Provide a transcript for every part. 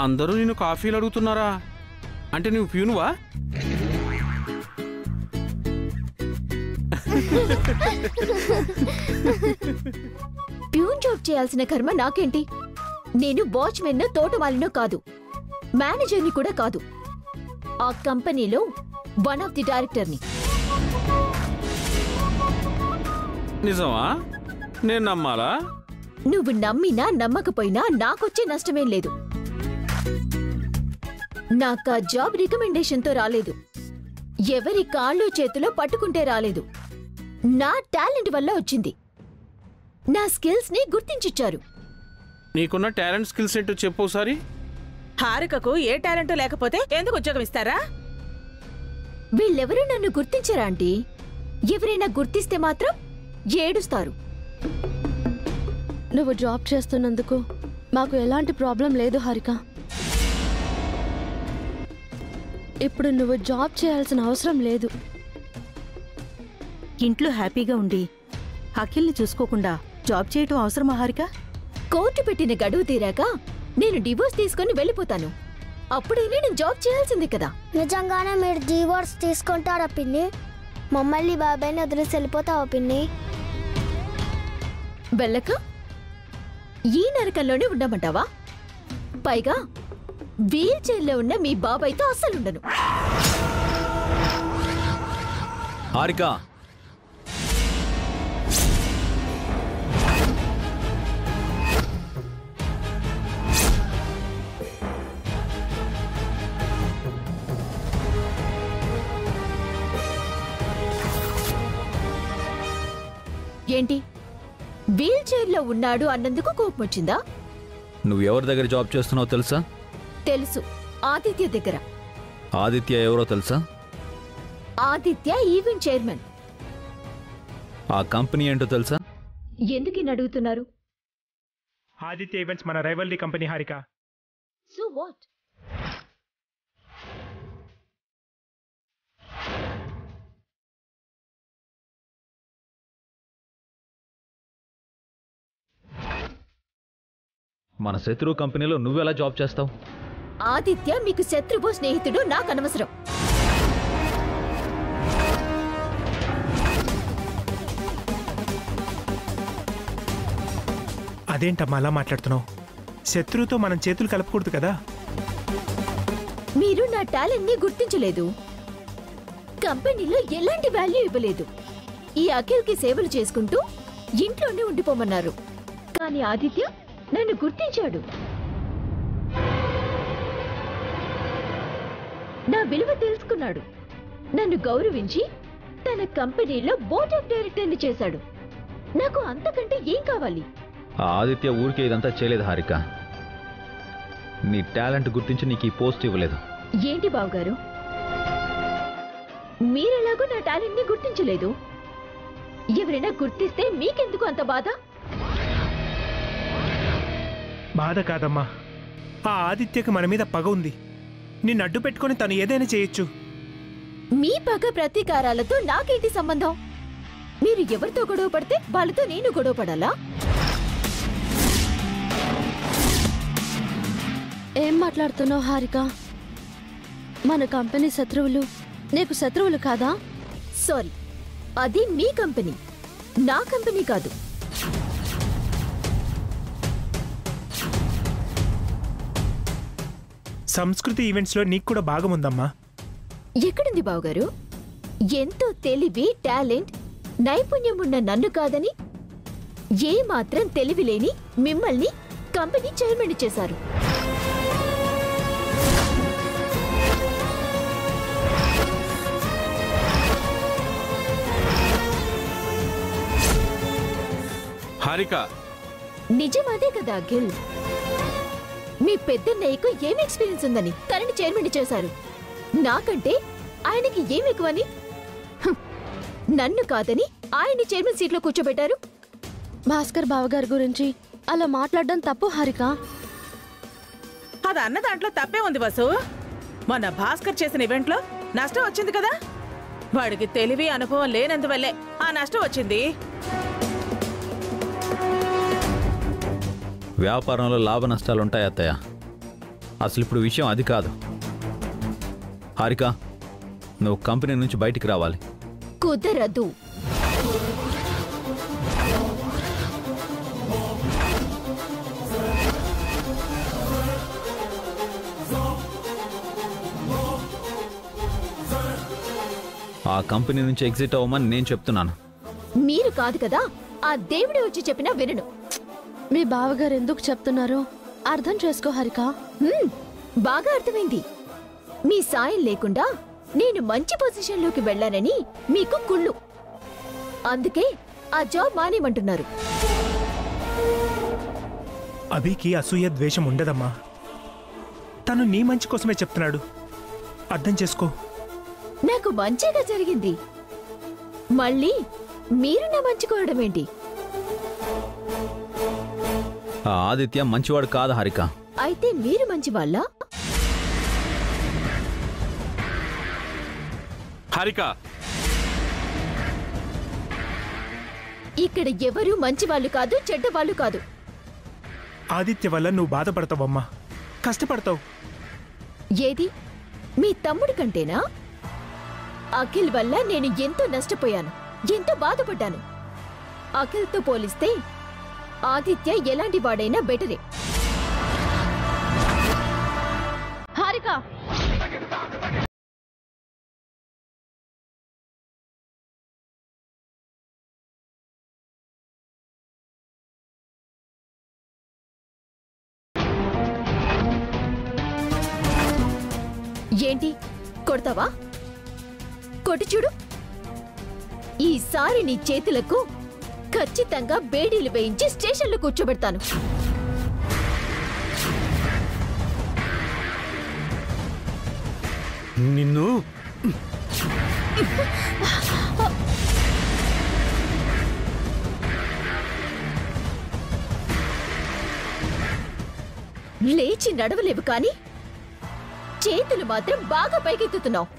అందరూ నిన్ను కాఫీలు అడుగుతున్నారా? అంటే నువ్వు ప్యూనువా? ప్యూన్ జాబ్ చేయాల్సిన కర్మ నాకేంటి? నేను వాచ్మెన్ తోటమాలినో కాదు, మేనేజర్ని కూడా కాదు. ఆ కంపెనీలో వన్ ఆఫ్ ది డైరెక్టర్ని. నిజమా? నేను నమ్మాలా? నువ్వు నమ్మినా నమ్మకపోయినా నాకొచ్చే నష్టమేం లేదు. నాకా జాబ్ రికమెండేషన్తో రాలేదు, ఎవరి కాళ్ళు చేతిలో పట్టుకుంటే రాలేదు. నా టాలెంట్ వల్ల వచ్చింది. నా స్కిల్స్ ని గుర్తించిచ్చారు. నీకున్న టాలెంట్ స్కిల్స్ ఏంటో చెప్పు ఒకసారి. హారికకు ఏ టాలెంట్ లేకపోతే ఎందుకు ఉద్యోగం ఇస్తారా? వీళ్ళెవరూ నన్ను గుర్తించరా ఆంటీ? ఎవరైనా గుర్తిస్తే మాత్రం ఏడుస్తారు. నువ్వు జాబ్ చేస్తున్నందుకు మాకు ఎలాంటి ప్రాబ్లం లేదు హారిక. ఇప్పుడు నువ్వు జాబ్ చేయాల్సిన అవసరం లేదు. ఇంట్లో హ్యాపీగా ఉండి అఖిల్ని చూసుకోకుండా జాబ్ చేయటం అవసరమా హారిక? కోర్టు పెట్టిన గడువు తీరాక నేను డివోర్స్ తీసుకుని వెళ్ళిపోతాను. అప్పుడైనా నేను జాబ్ చేయాల్సిందే కదా. నిజంగానే మీరు డివోర్స్ తీసుకుంటారా పిన్ని? మమ్మల్ని బాబాయ్ని వదిలేసి వెళ్ళిపోతావా పిన్ని? వెళ్ళక ఈ నరకంలోనే ఉండమంటావా? పైగా వీల్ చైర్లో ఉన్న మీ బాబాయ్తో అస్సలుండను. హారిక, ఏంటి వీల్ చైర్లో ఉన్నాడు అన్నందుకు కోపం వచ్చిందా? నువ్వు ఎవరి దగ్గర జాబ్ చేస్తున్నావో తెలుసా? తెలుసు, ఆదిత్య దగ్గర. ఆదిత్య ఎవరో తెలుసా? Aditya event chairman. ఆ కంపెనీ ఏంటో తెలుసా? ఎందుకు అడుగుతున్నారు? ఆదిత్య ఈవెంట్స్ మన rivalry company Harika. So what? మన శత్రువు కంపెనీలో నువ్వెలా జాబ్ చేస్తావు? ఆదిత్య మీకు శత్రువో స్నేహితుడు నాకు అనవసరం. అదేంటమ్మా అలా మాట్లాడుతున్నావు? శత్రువుతో మనం చేతులు కలపకూడదు కదా. మీరు నా టాలెంట్ ని గుర్తించలేదు, కంపెనీలో ఎలాంటి వాల్యూ ఇవ్వలేదు. ఈ అఖిల్కి సేవలు చేసుకుంటూ ఇంట్లోనే ఉండిపోమన్నారు. కానీ ఆదిత్య నన్ను గుర్తించాడు. నా విలువ తెలుసుకున్నాడు. నన్ను గౌరవించి తన కంపెనీలో బోర్డ్ ఆఫ్ డైరెక్టర్ని చేశాడు. నాకు అంతకంటే ఏం కావాలి? ఆ ఆదిత్య ఊరికే ఇదంతా చేయలేదు హారిక. నీ టాలెంట్ గుర్తించి నీకు ఈ పోస్ట్ ఇవ్వలేదు. ఏంటి బావగారు, మీరెలాగో నా టాలెంట్ ని గుర్తించలేదు. ఎవరైనా గుర్తిస్తే మీకెందుకు అంత బాధ? బాధ కాదమ్మా, ఆ ఆదిత్యకి మన మీద పగ ఉంది. నిన్ను అడ్డు పెట్టుకుని తను ఏదైనా చేయొచ్చు. మీ పగ ప్రతీకారాలతో నాకేంటి సంబంధం? మీరు ఎవరితో గొడవ పడితే వాళ్ళతో నేను గొడవ పడాలా? ఏం మాట్లాడుతున్నావు హారిక? మన కంపెనీ శత్రువులు నీకు శత్రువులు కాదా? సారీ, అది మీ కంపెనీ, నా కంపెనీ కాదు. సంస్కృతి ఈవెంట్స్లో నీకు కూడా భాగముందమ్మా. ఎక్కడుంది బావగారు? ఎంతో తెలివి, టాలెంట్, నైపుణ్యం ఉన్న నన్ను కాదని ఏ మాత్రం తెలివి లేని మిమ్మల్ని కంపెనీ చైర్మన్ చేశారు. హారిక, నిజం అదే కదా అఖిల్. మీ పెద్దన్నయ్యకు ఏం ఎక్స్పీరియన్స్ ఉందని తనని చైర్మన్ చేశారు. నాకంటే ఆయనకి ఏం ఎక్కువని నన్ను కాదని ఆయన్ని చైర్మన్ సీట్లో కూర్చోబెట్టారు. భాస్కర్ బావగారి గురించి అలా మాట్లాడడం తప్పు హారిక. అది అన్న దాంట్లో తప్పే ఉంది వసు. మన భాస్కర్ చేసిన ఈవెంట్లో నష్టం వచ్చింది కదా. వాడికి తెలివి అనుభవం లేనందువల్లే ఆ నష్టం వచ్చింది. వ్యాపారంలో లాభ నష్టాలుంటాయి అత్తయ్య. అసలు ఇప్పుడు విషయం అది కాదు. హారిక, నువ్వు కంపెనీ నుంచి బయటికి రావాలి. కుదరదు. ఆ కంపెనీ నుంచి ఎగ్జిట్ అవ్వమని నేను చెప్తున్నాను. మీరు కాదు కదా, ఆ దేవుడే వచ్చి చెప్పినా వినను. మీ బావగారు ఎందుకు చెప్తున్నారో అర్థం చేసుకో హారిక. బాగా అర్థమైంది. మీ సాయం లేకుండా నేను మంచి పొజిషన్లోకి వెళ్ళానని మీకు కుళ్ళు. అందుకే ఆ జాబ్ మానేమంటున్నారు. అభికి అసూయ ద్వేషం ఉండదమ్మా. తను నీ మంచి కోసమే చెప్తున్నాడు. అర్థం చేసుకో. నాకు మంచిగా జరిగింది, మళ్ళీ మీరు నా మంచి కోరడం ఏంటి? ఆ ఆదిత్య మంచివాడు కాదు హారిక. అయితే మీరు మంచి వాళ్ళ? హారిక, ఇక్కడ ఎవరు మంచి వాళ్ళు కాదు, చెడ్డ వాళ్ళు కాదు. ఆదిత్య వల్ల నువ్వు బాధపడతావమ్మా, కష్టపడతావు. ఏది మీ తమ్ముడి కంటేనా? అఖిల్ వల్ల నేను ఎంతో నష్టపోయాను, ఎంతో బాధపడ్డాను. అఖిల్తో పోలిస్తే ఆదిత్య ఎలాంటి వాడైనా బెటరే. హారిక, ఏంటి కొడతావా? కొట్టి చూడు. ఈసారి నీ చేతులకు ఖచ్చితంగా బేడీలు వేయించి స్టేషన్లో కూర్చోబెడతాను. నిన్ను లేచి నడవలేవు కానీ చేతులు మాత్రం బాగా పైకెత్తుతున్నావు.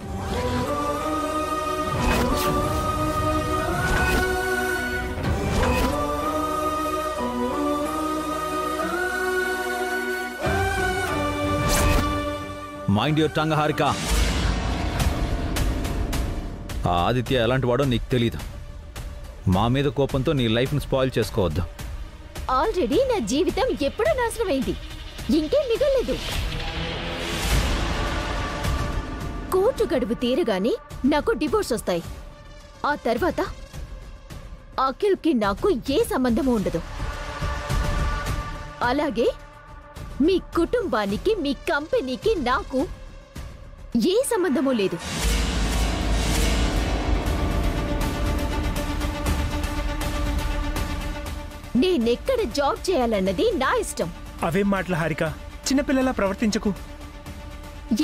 Mind your tongue Harika. ఆ ఆదిత్య ఎలాంటి వాడో నీకు తెలీదు. మా మీద కోపంతో నీ లైఫ్ని స్పాయిల్ చేసుకోవద్దు. ఆల్రెడీ నా జీవితం ఎప్పుడూ నాశనమైంది, ఇంకేం మిగలేదు. కోర్టు గడువు తీరగానే నాకు డివోర్స్ వస్తాయి. ఆ తర్వాత అఖిల్కి నాకు ఏ సంబంధము ఉండదు. అలాగే మీ కుటుంబానికి, మీ కంపెనీకి నాకు ఏ సంబంధము లేదు. నేనెక్కడ జాబ్ చేయాలన్నది నా ఇష్టం. అవేం మాటలు హారిక, చిన్నపిల్లలా ప్రవర్తించకు.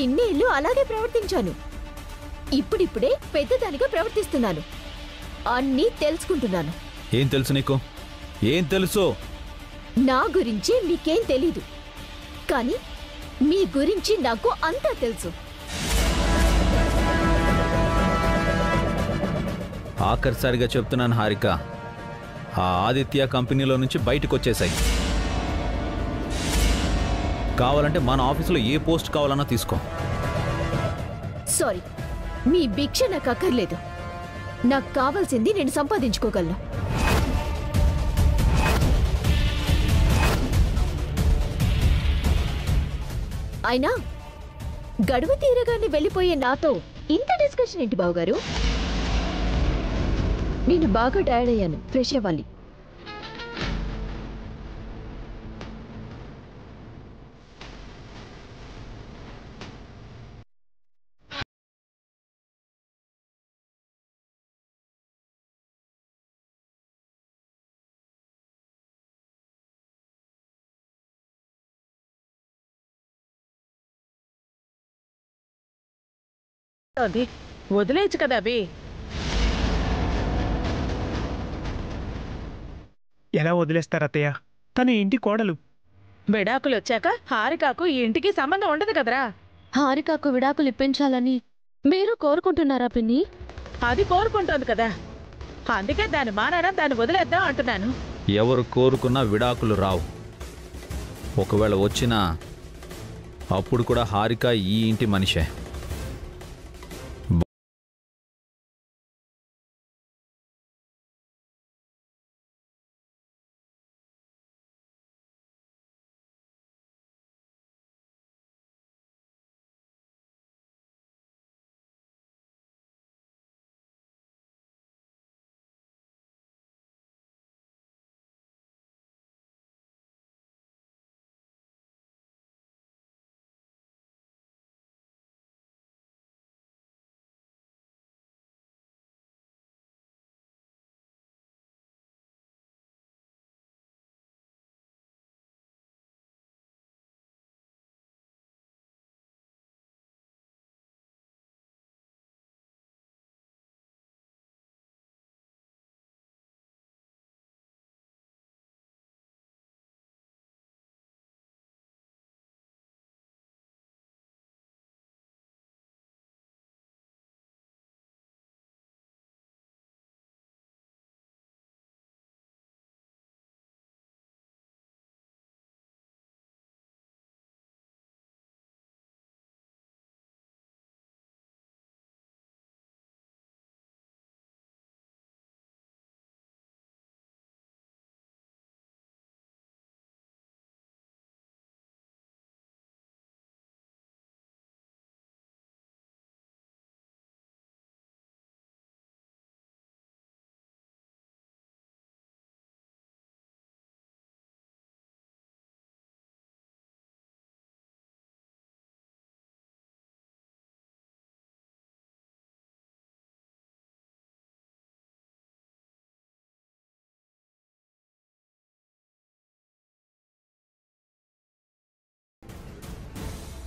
ఇన్నేళ్ళు అలాగే ప్రవర్తించాను. ఇప్పుడిప్పుడే పెద్దదానిగా ప్రవర్తిస్తున్నాను. అన్నీ తెలుసుకుంటున్నాను. ఏం తెలుసు నీకు? ఏం తెలుసు? నా గురించి మీకేం తెలీదు, కానీ మీ గురించి నాకు అంతా తెలుసు. ఆఖరిసారిగా చెప్తున్నాను హారిక, ఆ ఆదిత్య కంపెనీలో నుంచి బయటకు వచ్చేసాయి. కావాలంటే మన ఆఫీసులో ఏ పోస్ట్ కావాలన్నా తీసుకో. సారీ, మీ భిక్ష నాకు అక్కర్లేదు. నాకు కావాల్సింది నేను సంపాదించుకోగలను. అయినా గడువు తీరగానే వెళ్ళిపోయే నాతో ఇంత డిస్కషన్ ఏంటి బావగారు? నేను బాగా టైర్డ్ అయ్యాను, ఫ్రెష్ అవ్వాలి. వదిలేయచ్చు కదా అభి. ఎలా వదిలేస్తారు అత్తయ్య? తను ఇంటి కోడలు. విడాకులు వచ్చాక హారికకు ఈ ఇంటికి సంబంధం ఉండదు కదరా. హారికకు విడాకులు ఇప్పించాలని మీరు కోరుకుంటున్నారా పిన్ని? అది కోరుకుంటోంది కదా, అందుకే దాని మానాన దాన్ని వదిలేద్దాం అంటున్నాను. ఎవరు కోరుకున్నా విడాకులు రావు. ఒకవేళ వచ్చినా అప్పుడు కూడా హారిక ఈ ఇంటి మనిషే.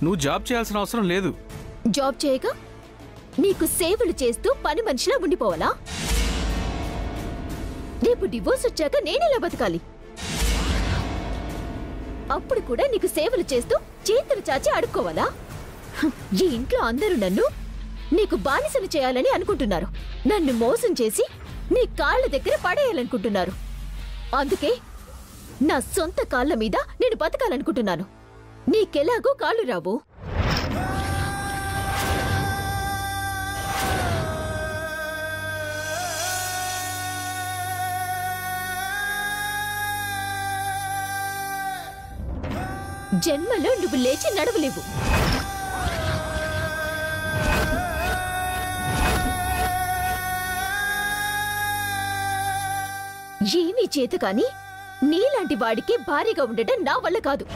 నువ్వు జాబ్ చేయాల్సిన అవసరం లేదు. జాబ్ చేయక నీకు సేవలు చేస్తూ పని మనిషిలా ఉండిపోవాలా? రేపు డివోర్స్ వచ్చాక నేనెలా బతకాలి? అప్పుడు కూడా నీకు సేవలు చేస్తూ చేతులు చాచి అడుక్కోవాలా? ఈ ఇంట్లో అందరూ నన్ను నీకు బానిసలు చేయాలని అనుకుంటున్నారు. నన్ను మోసం చేసి నీ కాళ్ళ దగ్గర పడేయాలనుకుంటున్నారు. అందుకే నా సొంత కాళ్ళ మీద నేను బతకాలనుకుంటున్నాను. నీకెలాగో కాళ్ళు రావు. జన్మలో నువ్వు లేచి నడవలేవు. ఏమీ చేత కాని నీలాంటి వాడికి భారీగా ఉండటం నా వల్ల కాదు.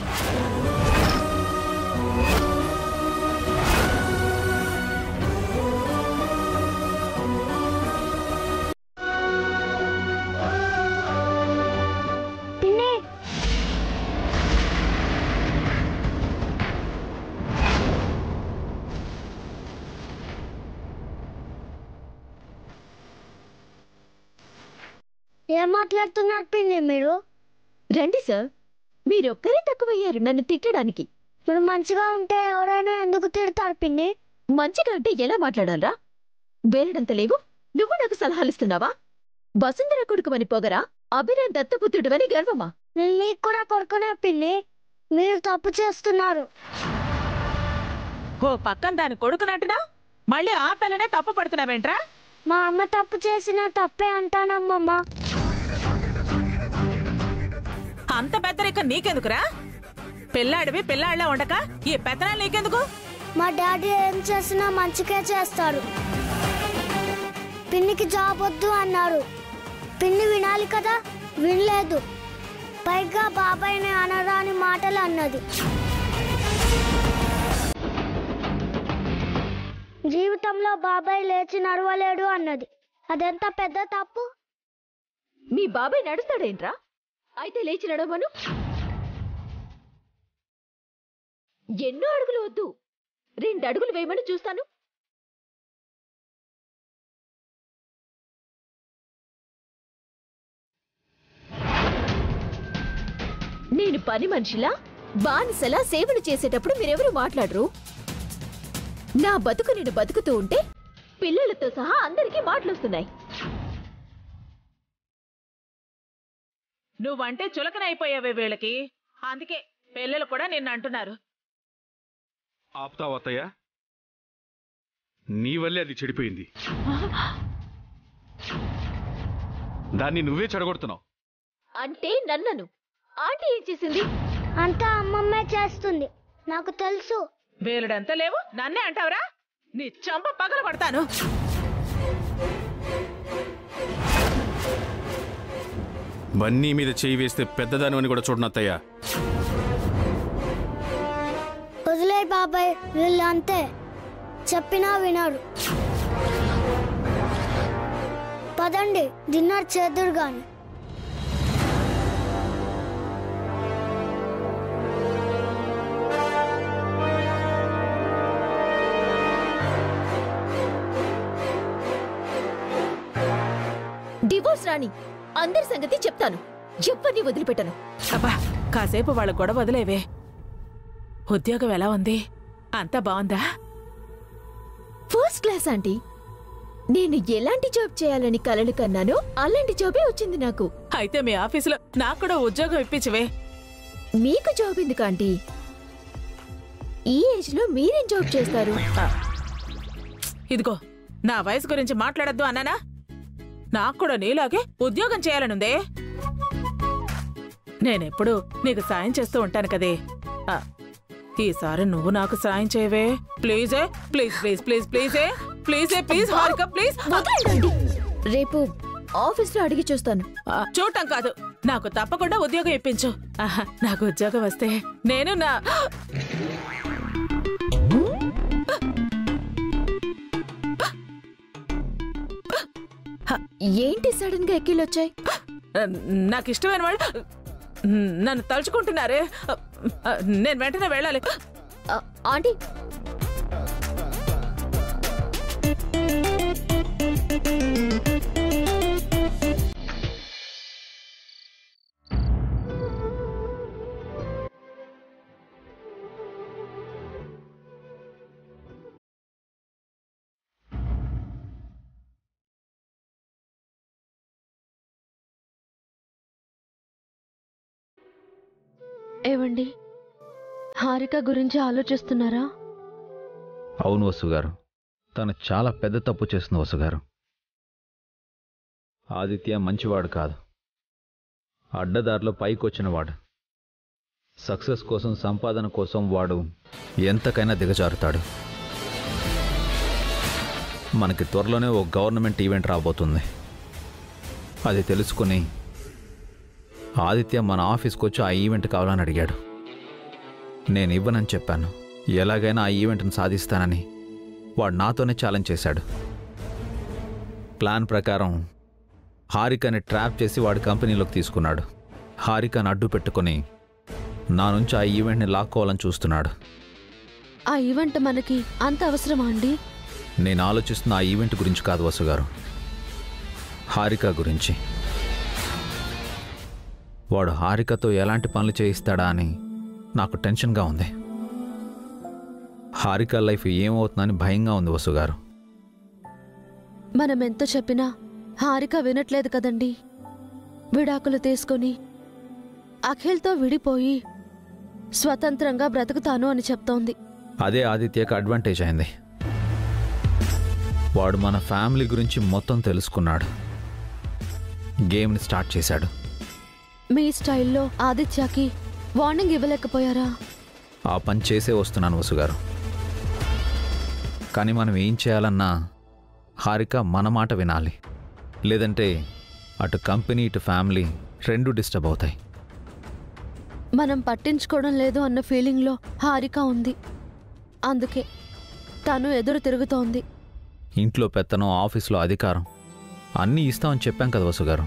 ఏం మాట్లాడుతున్నారు పిన్ని మీరు? రండి సార్, మీరొక్కరే తక్కువయ్యారు నన్ను తిట్టడానికి. మీరు మంచిగా ఉంటే ఎవరైనా ఎందుకు తిడతారు పిన్ని? మంచిగా అంటే ఎలా మాట్లాడాలరా? వేరడంత లేవు, నువ్వు నాకు సలహాలిస్తున్నావా? వసుంధర కొడుకువని పొగరా, అభిరామ్ దత్తపుత్రుడువని గర్వమా? మీకు కూడా కొడుకునే పిన్ని, మీరు తప్పు చేస్తున్నారు. ఓ పక్కన దాని కొడుకునట్టునా మళ్ళీ ఆ పిల్లనే తప్పు పడుతున్నావేంట్రా? మా అమ్మ తప్పు చేసిన తప్పే అంటానమ్మమ్మ. అంత పెద్దరిక నీకెందుకురా? పిల్లాడివి పిల్లాడిలా ఉండక ఈ పెత్తనాలు నీకెందుకు? మా డాడీ ఏం చేసినా మంచిగా చేస్తారు. పిన్నికి జాబ్ వద్దు అన్నారు. పిన్ని వినాలి కదా, వినలేదు. పైగా బాబాయ్ని అనరాని మాటలు అన్నది. జీవితంలో బాబాయ్ లేచి నడవలేడు అన్నది. అదెంత పెద్ద తప్పు. మీ బాబాయ్ నడుస్తాడేంట్రా? అయితే లేచి నడవను. ఎన్నో అడుగులు వద్దు, 2 అడుగులు వేయమని చూస్తాను. నేను పని మనిషిలా బానిసలా సేవలు చేసేటప్పుడు మీరెవరు మాట్లాడరు. నా బతుకు నేను బతుకుతూ ఉంటే పిల్లలతో సహా అందరికీ మాటలొస్తున్నాయి. నువ్వంటే చులకనైపోయావే వీళ్ళకి, అందుకే పిల్లలు కూడా నిన్ను అంటున్నారు. ఆపుతావా అత్తయ్య? నీ వల్లే అది చెడిపోయింది. దాన్ని నువ్వే చెడగొడుతున్నావు. అంటే నన్నను ఆంటీ ఏం చేసింది? అంతా అమ్మమ్మే చేస్తుంది, నాకు తెలుసు. వేలుడంతా లేవు, నన్నే అంటావురా? నీ చంప పగల పడతాను. బన్నీ మీద చేయి వేస్తే పెద్దదానివని కూడా చూడను అత్తయ్య. వదిలే బాబాయ్, వీళ్ళు అంతే, చెప్పినా వినరు. పదండి, డిన్నర్ చేద్దురు గాని. డివోర్స్ రాణి, అందరి సంగతి చెప్తాను, ఎవరిని వదిలిపెట్టను. అబ్బా, కాసేపు వాళ్ళ గొడవ వదిలేవే. ఉద్యోగం ఎలా ఉంది? అంతా బాగుందా? First class aunty. నేను ఎలాంటి జాబ్ చేయాలని కలలు కన్నానో అలాంటి జాబే వచ్చింది నాకు. అయితే మీ ఆఫీసులో నాకు కూడా ఉద్యోగం ఇప్పించవే. మీకు జాబ్ ఎందుకు ఆంటీ? ఈ ఏజ్ లో మీరేం జాబ్ చేస్తారు? ఇదిగో, నా వయసు గురించి మాట్లాడద్దు అన్నానా? నాకు కూడా నీలాగే ఉద్యోగం చేయాలనుందే. నేనెప్పుడు నీకు సాయం చేస్తూ ఉంటాను కదే. ఈసారి నువ్వు నాకు సాయం చేయవే. ప్లీజే, ప్లీజ్ ప్లీజ్ ప్లీజ్ ప్లీజే, ప్లీజే ప్లీజ్ హారిక ప్లీజ్. రేపు ఆఫీస్ లో అడిగి చూస్తాను. చూడటం కాదు, నాకు తప్పకుండా ఉద్యోగం ఇప్పించు. నాకు ఉద్యోగం వస్తే నేను నా ఏంటి సడన్ గా ఎక్కిలొచ్చాయి? నాకు ఇష్టమైన వాళ్ళు నన్ను తలుచుకుంటున్నారే. నేను వెంటనే వెళ్ళాలి. ఆంటీ, ఏవండి, హారిక గురించి ఆలోచిస్తున్నారా? అవును వసుగారు, తను చాలా పెద్ద తప్పు చేస్తుంది వసుగారు. ఆదిత్య మంచివాడు కాదు, అడ్డదారిలో పైకొచ్చినవాడు. సక్సెస్ కోసం, సంపాదన కోసం వాడు ఎంతకైనా దిగజారుతాడు. మనకి త్వరలోనే ఓ గవర్నమెంట్ ఈవెంట్ రాబోతుంది. అది తెలుసుకుని ఆదిత్య మన ఆఫీస్కి వచ్చి ఆ ఈవెంట్ కావాలని అడిగాడు. నేను ఇవ్వనని చెప్పాను. ఎలాగైనా ఆ ఈవెంట్ని సాధిస్తానని వాడు నాతోనే ఛాలెంజ్ చేశాడు. ప్లాన్ ప్రకారం హారికని ట్రాప్ చేసి వాడి కంపెనీలోకి తీసుకున్నాడు. హారికని అడ్డు పెట్టుకుని నా నుంచి ఆ ఈవెంట్ని లాక్కోవాలని చూస్తున్నాడు. ఆ ఈవెంట్ మనకి అంత అవసరమా అండి? నేను ఆలోచిస్తున్న ఆ ఈవెంట్ గురించి కాదు వసుగారు, హారిక గురించి. వాడు హారికతో ఎలాంటి పనులు చేయిస్తాడా అని నాకు టెన్షన్గా ఉంది. హారిక లైఫ్ ఏమవుతుందని భయంగా ఉంది వసుగారు. మనం ఎంత చెప్పినా హారిక వినట్లేదు కదండి. విడాకులు తీసుకొని అఖిల్తో విడిపోయి స్వతంత్రంగా బ్రతుకుతాను అని చెప్తోంది. అదే ఆదిత్యకు అడ్వాంటేజ్ అయింది. వాడు మన ఫ్యామిలీ గురించి మొత్తం తెలుసుకున్నాడు, గేమ్ని స్టార్ట్ చేశాడు. మీ స్టైల్లో ఆదిత్యకి వార్నింగ్ ఇవ్వలేకపోయారా? ఆ పని చేసే వస్తున్నాను వసుగారు. కానీ మనం ఏం చేయాలన్నా హారిక మన మాట వినాలి. లేదంటే అటు కంపెనీ ఇటు ఫ్యామిలీ రెండు డిస్టర్బ్ అవుతాయి. మనం పట్టించుకోవడం లేదు అన్న ఫీలింగ్లో హారిక ఉంది. అందుకే తను ఎదురు తిరుగుతోంది. ఇంట్లో పెత్తనం, ఆఫీస్లో అధికారం అన్నీ ఇస్తామని చెప్పాం కదా వసుగారు.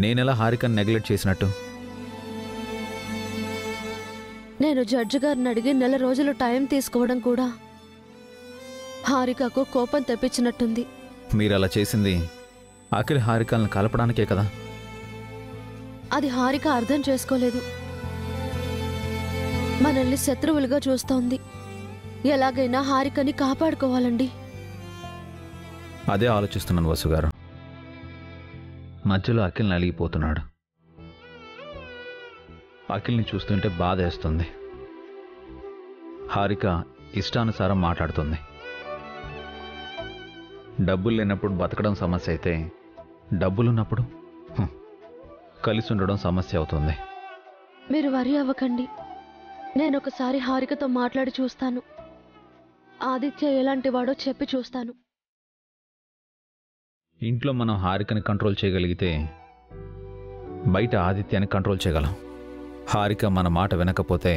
నేనెలా హారికను నెగ్లెక్ట్ చేసినట్టు? నేను జడ్జి గారిని అడిగి 4 రోజులు టైం తీసుకోవడం కూడా హారికకు కోపం తెప్పించినట్టుంది. మీరు అలా చేసింది అఖిల్ హారికలను కలపడానికే కదా. అది హారిక అర్థం చేసుకోలేదు. మనల్ని శత్రువులుగా చూస్తోంది. ఎలాగైనా హారికని కాపాడుకోవాలండి. అదే ఆలోచిస్తున్నాను వసుగారు. మధ్యలో అఖిల్ని అలిగిపోతున్నాడు. అఖిల్ని చూస్తుంటే బాధేస్తుంది. హారిక ఇష్టానుసారం మాట్లాడుతుంది. డబ్బులు లేనప్పుడు బతకడం సమస్య అయితే డబ్బులున్నప్పుడు కలిసి ఉండడం సమస్య అవుతుంది. మీరు వరి అవ్వకండి. నేను ఒకసారి హారికతో మాట్లాడి చూస్తాను. ఆదిత్య ఎలాంటి వాడో చెప్పి చూస్తాను. ఇంట్లో మనం హారికని కంట్రోల్ చేయగలిగితే బయట ఆదిత్యాన్ని కంట్రోల్ చేయగలం. హారిక మన మాట వినకపోతే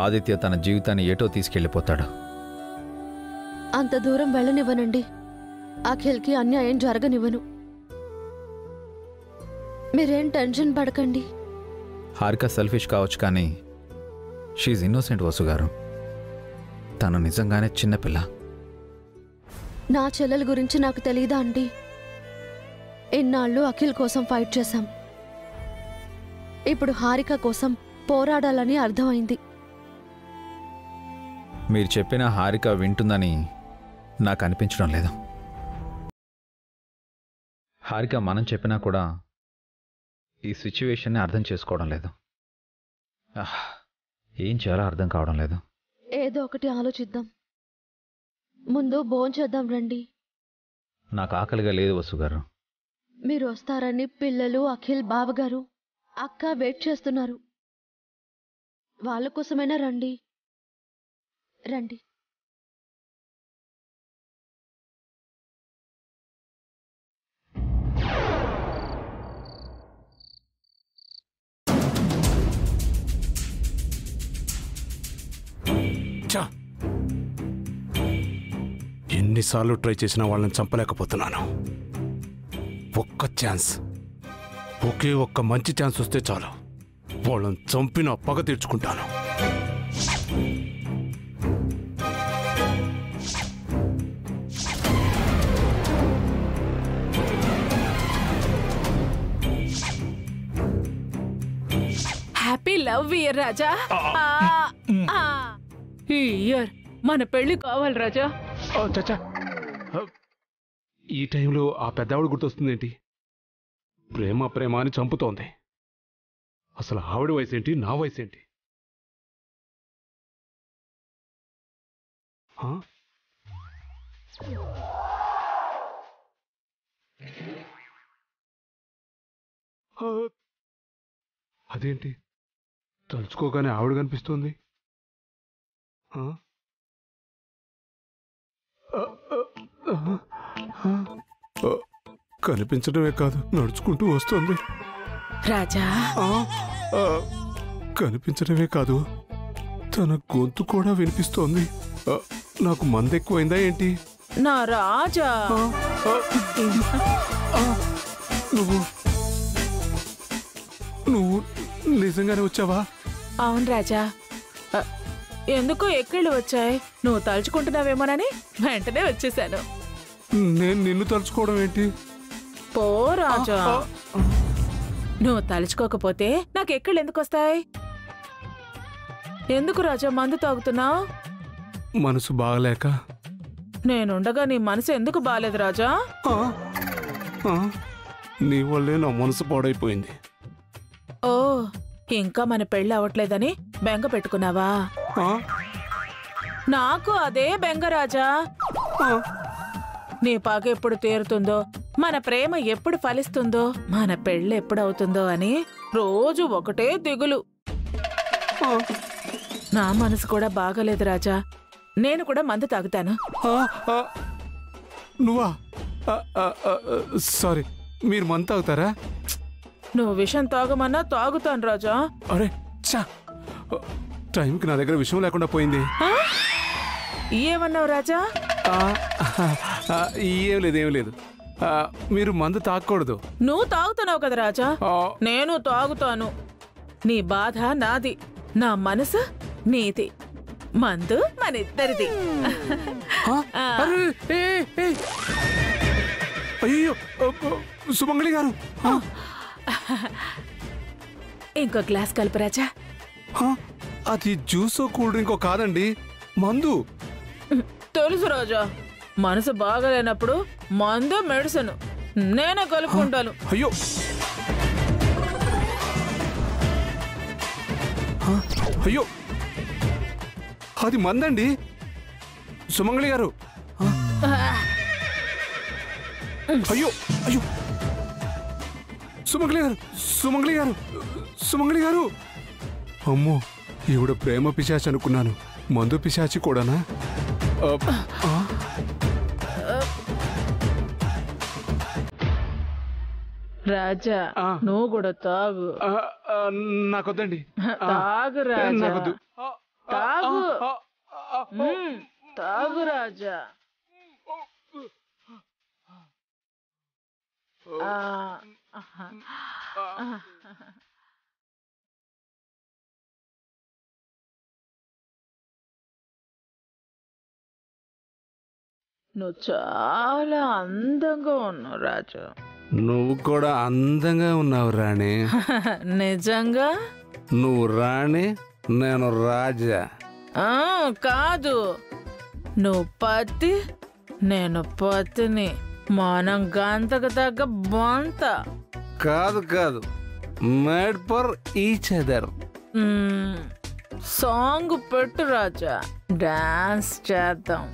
ఆదిత్య తన జీవితాన్ని ఏటో తీసుకెళ్ళిపోతాడు. అంత దూరం వెళ్ళనివ్వనండి. అఖిల్కి అన్యాయం జరగనివ్వను. మీరేం టెన్షన్ పడకండి. హారిక సెల్ఫిష్ కావచ్చు, కానీ షీఈ్ ఇన్నోసెంట్ వసు గారు. తను నిజంగానే చిన్నపిల్ల. నా చెల్లెల గురించి నాకు తెలీదా అండి? ఇన్నాళ్ళు అఖిల్ కోసం ఫైట్ చేశాం. ఇప్పుడు హారిక కోసం పోరాడాలని అర్థమైంది. మీరు చెప్పిన హారిక వింటుందని నాకు అనిపించడం లేదు. హారిక మనం చెప్పినా కూడా ఈ సిచ్యువేషన్ని అర్థం చేసుకోవడం లేదు. ఏం చేయాలో అర్థం కావడం లేదు. ఏదో ఒకటి ఆలోచిద్దాం. ముందు భోంచేద్దాం రండి. నాకు ఆకలిగా లేదు వసు గారు. మీరు వస్తారని పిల్లలు, అఖిల్ బావగారు, అక్క వెయిట్ చేస్తున్నారు. వాళ్ళ కోసమైనా రండి. రండి. ఎన్నిసార్లు ట్రై చేసినా వాళ్ళని చంపలేకపోతున్నాను. ఒక్క ఛాన్స్, ఒకే ఒక్క మంచి ఛాన్స్ వస్తే చాలు. వాళ్ళని చంపిన పగ తీర్చుకుంటాను. హ్యాపీ లవ్ ఇయర్ రాజా. ఈ ఇయర్ మన పెళ్లి కావాలి రాజా. చచ్చా, ఈ టైంలో ఆ పెద్దావిడ గుర్తొస్తుందేంటి? ప్రేమ ప్రేమ అని చంపుతోంది. అసలు ఆవిడ వయసేంటి, నా వయసేంటి? అదేంటి తలుచుకోగానే ఆవిడ కనిపిస్తోంది? కనిపించడమే కాదు, నడుచుకుంటూ వస్తుంది. రాజా, కనిపించడమే కాదు, తన గొంతు కూడా వినిపిస్తోంది. నాకు మందెక్కువైందా ఏంటి? నా రాజా, నువ్వు నిజంగానే వచ్చావా? అవును రాజా. ఎందుకో ఎక్కిళ్ళు వచ్చాయి. నువ్వు తలుచుకుంటున్నావేమోనని వెంటనే వచ్చేసాను. నేను నిన్ను తలుచుకోవడం ఏంటి? పో రాజా. నువ్వు తలుచుకోకపోతే నాకు ఎక్కిళ్ళు ఎందుకు వస్తాయి? ఎందుకు రాజా మందు తాగుతున్నావు? మనసు బాగలేక. నేనుండగా నీ మనసు ఎందుకు బాలేదు రాజా? నీ వల్లే నా మనసు పాడైపోయింది. ఓ, ఇంకా మన పెళ్ళి అవ్వట్లేదని బెంగ పెట్టుకున్నావా? నాకు అదే బెంగ రాజా. నీ పగ ఎప్పుడు తీరుతుందో, మన ప్రేమ ఎప్పుడు ఫలిస్తుందో, మన పెళ్ళి ఎప్పుడవుతుందో అని రోజు ఒకటే దిగులు. నా మనసు కూడా బాగలేదు రాజా. నేను కూడా మందు తాగుతాను. నువ్వా? సారీ, మీరు మందు తాగుతారా? నువ్వు విషం తాగమన్నా తాగుతాను రాజా. అరే చా, టైంకి నా దగ్గర విషయం లేకుండా పోయింది. ఏమన్నావు రాజా? ఏం లేదు, ఏం లేదు. మీరు మందు తాగకూడదు. నువ్వు తాగుతున్నావు కదా రాజా, నేను తాగుతాను. నీ బాధ నాది, నా మనసు నీది, మందు మనిద్దరిది. అయ్యో సుమంగళి గారు, ఇంకో గ్లాస్ కలుపు రాజా. అది జ్యూసో కూల్ డ్రింకో కాదండి, మందు. తెలుసు రాజా, మనసు బాగలేనప్పుడు మందు మెడిసిన్ నేనే కలుపుకుంటాను. అయ్యో అయ్యో అది మందండి. సుమంగళి గారు. అయ్యో అయ్యో, సుమంగళి గారు, సుమంగళి గారు, సుమంగళి గారు. అమ్మో, ఈవిడ ప్రేమ పిశాచి అనుకున్నాను. మందు పిశాచి కూడానా? రాజా, నువ్వు కూడా తాగు. నాకొద్దండి. తాగు రాజా, నాకొద్దు. తాగు. తాగు రాజా. నువ్వు చాలా అందంగా ఉన్నావు రాజా. నువ్వు కూడా అందంగా ఉన్నావు రాణి. నిజంగా? నువ్వు రాణి, నేను రాజా. కాదు, నువ్వు పతి, నేను పతిని. మనం గంతకు తగ్గ బొంత. కాదు కాదు, made for each other. Song పెట్టు రాజా, డాన్స్ చేద్దాం.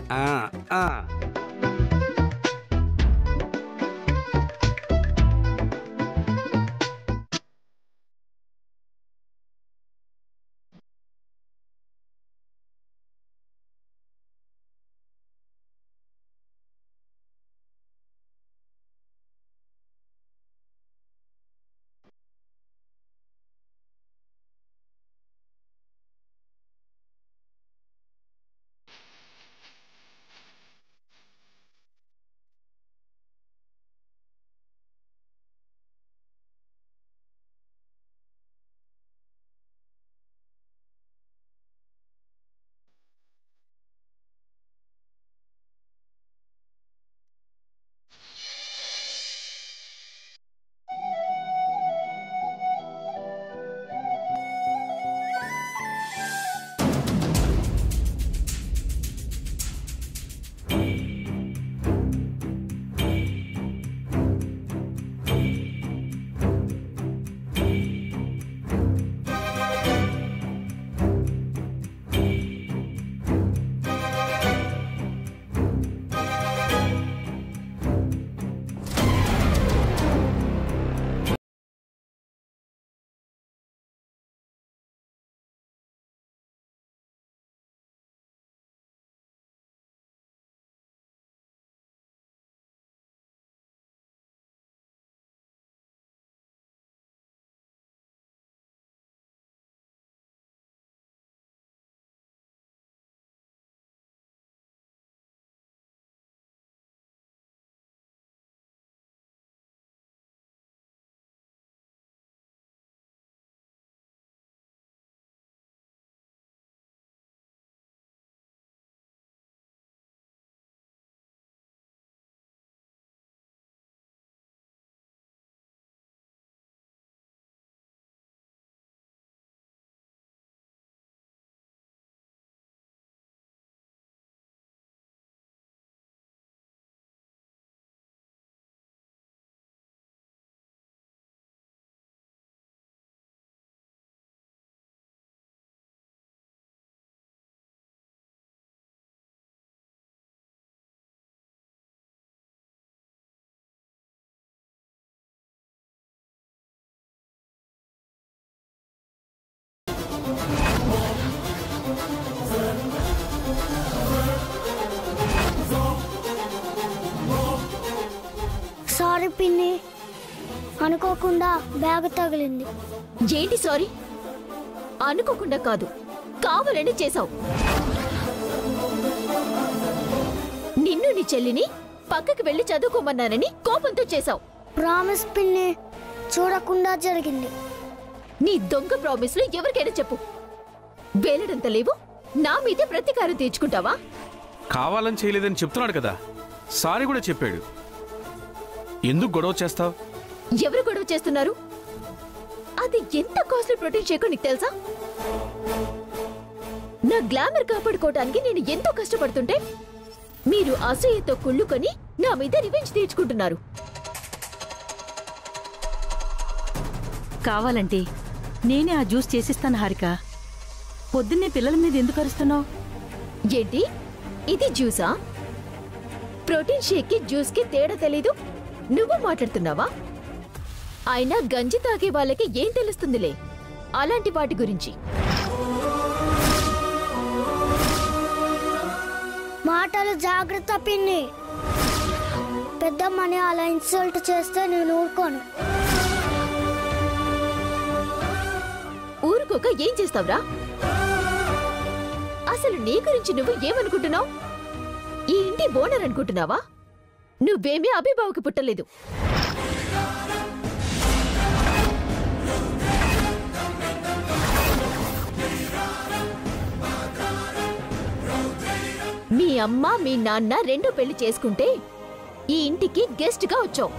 సారీ పిన్ని, అనుకోకుండా బ్యాగ్ తగిలింది. ఏంటి సారీ? అనుకోకుండా కాదు, కావాలని చేశావు. నిన్ను నీ చెల్లిని పక్కకి వెళ్లి చదువుకోమన్నానని కోపంతో చేశావు. ప్రామిస్ పిన్ని, చూడకుండా జరిగింది. నీ దొంగ ప్రామిస్లు ఎవరికైనా చెప్పు. వేలడంత లేవు, నా మీదే ప్రతీకారం తీర్చుకుంటావా? కావాలని చేయలేదని చెప్తున్నాడు కదా, సారీ కూడా చెప్పాడు. ఎందుకు గొడవ చేస్తావు? ఎవరు గొడవ చేస్తున్నారు? అది ఎంత కాస్ట్లీ ప్రోటీన్ షేకో నీకు తెలుసా? నా గ్లామర్ కాపాడుకోవడానికి నేను ఎంతో కష్టపడుతుంటే మీరు అసూయతో కుళ్ళుకొని నా మీద రివెంజ్ తీర్చుకుంటున్నారు. కావాలంటే నేనే ఆ జ్యూస్ చేసిస్తాను హారిక. పొద్దున్నే పిల్లల మీద ఎందుకు అరుస్తున్నావు? ఏంటి ఇది జ్యూసా? ప్రోటీన్ షేక్ కి జ్యూస్ కి తేడా తెలీదు, నువ్వు మాట్లాడుతున్నావా? అయినా గంజి తాగే వాళ్ళకి ఏం తెలుస్తుందిలే అలాంటి వాటి గురించి. మాటలు జాగ్రత్త పిన్ని. పెద్దమ్మని అలా ఇన్సల్ట్ చేస్తే నేను ఊరుకోను. ఊరుకోక ఏం చేస్తావురా? అసలు నీ గురించి నువ్వు ఏమనుకుంటున్నావు? ఈ ఇంటి ఓనర్ అనుకుంటున్నావా? నువ్వేమీ అభిబావుకి పుట్టలేదు. మీ అమ్మ మీ నాన్న రెండో పెళ్లి చేసుకుంటే ఈ ఇంటికి గెస్ట్ గా వచ్చావు.